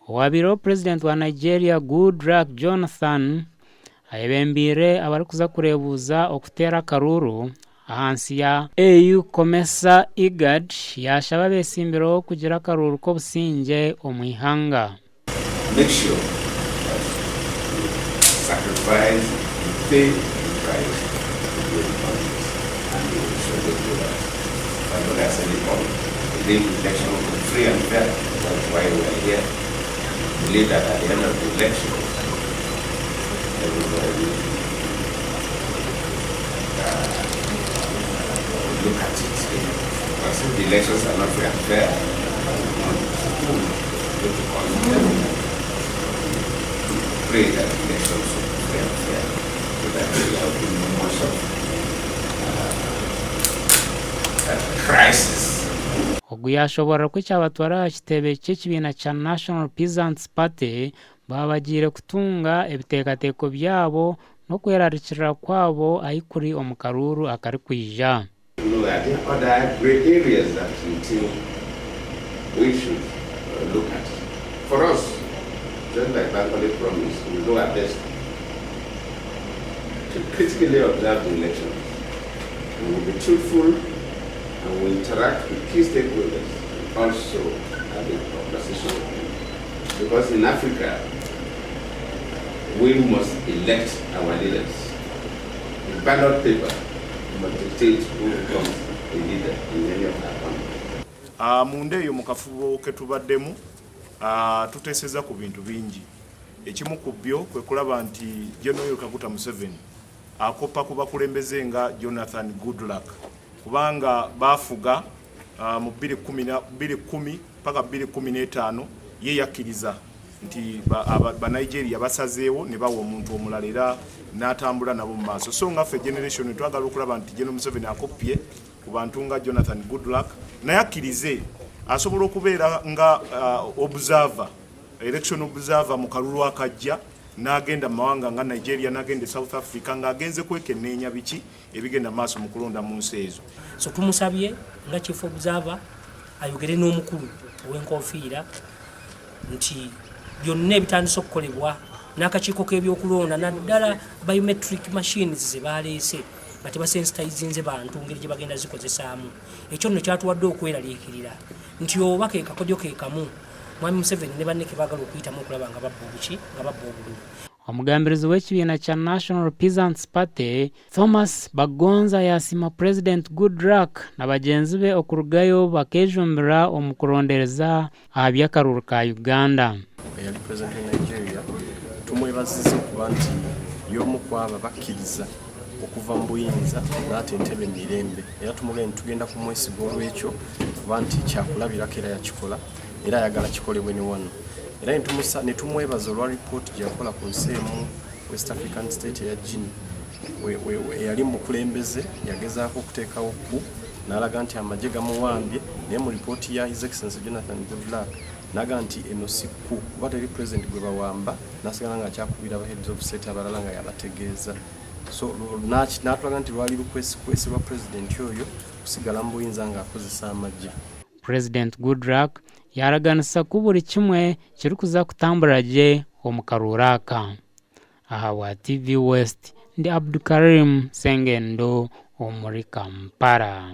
Wabiro President wa Nigeria Goodluck Jonathan ayebembire abari kuza kurebuza okutera karuru ahansi ya AU Komesa IGAD yashaba besimbiro kugira karuru ko businge omwihanga. Make sure that sacrifice pay the price to the countries and the that but that's any problem. The election will be free and fair. That's why we are here. We believe that at the end of the election, everybody will look at it. Because if the elections are not free and fair, pray that the elections will be free and fair, so that there will be no more crisis. Oguyashobora kwicabatwara kitebe cy'ikibina cha National Peasants Party babagire kutunga ebiteekateko byabo no kwerarikira kwabo ayikuri omukaruru akari kwija. There are other great areas that we should look at. For us, just like Bankole promised, we do our best to critically observe the elections. We will be truthful and we interact with key stakeholders and also have a conversation with them. Because in Africa, we must elect our leaders. The ballot paper must dictate who becomes a leader in any of our countries. Mundeyo mukafubo ketubaddemu tuteseza ku bintu bingi. Ekimu ku byo kwe kulaba nti General Kaguta Museveni akopa kuba kulembeze nga Jonathan Goodluck kubanga bafuga mu 2010 paka 2015 ye yakiriza nti ba Nigeria basazeewo ne bawo omuntu omulalira n'atambula nabo mu maaso. So nga fe generation twagala okulaba nti General Museveni akopye ku bantu nga Jonathan Goodluck naye akkirize asobola okubeera nga observer, election observer mu kalulu akajja n'agenda mawanga nga Nigeria n'agenda South Africa ng'agenze kwekenneenya biki ebigenda maaso mu kulonda mu nsi ezo. So tumusabye nga chief observer ayogere n'omukulu ow'enkofiira nti byonna ebitandise okukolebwa n'akakiiko k'ebyokulonda naddala biometric machines ze baleese nga tebasensitizinze bantu ngeri gye bagenda zikozesaamu. Ekyo nno kyatuwadde okweraliikirira nti oba ke kakodyo ke kamu Mwami Museveni ne banne ke baagala okuyitamu okulaba nga babba obuki nga babba obululu. Omugambirizi w'ekibiina kya National Peasants Party Thomas Bagonza yasima President Goodluck na bagenzi be okurugayo bakejumbira omukurondereza aby'akaruru ka Uganda. Yali President wa Nigeria tumwebaziza okuba nti y'omu kwaba bakkiriza okuva mu buyinza n'ate entebe mirembe era tumugenda tugenda kumwesiga olw'ekyo kuba nti kyakulabirako era yakikola era ayagala kikolebwe ne wano era ne tumwebaza olwa report gye yakola ku nsi emu West African State ya Guinea yali mukulembeze yagezaako okuteekawo ku n'alaga nti amagye gamuwambye naye mu report ya His Excellency Jonathan Goodluck naga nti eno si ku kuba teri president gwe bawamba nasigala nga akyakubira heads of state abalala nga yabategeeza. So n'atulaga nti lwali lukwesi lwa president oyo kusigala mu buyinza ng'akozesa amagye. President Goodluck yaraganisa ku buli kimwe kiri kuza kutambula gye omukaruraka. Aha wa TV West ndi Abdukarim Sengendo omuri Kampala.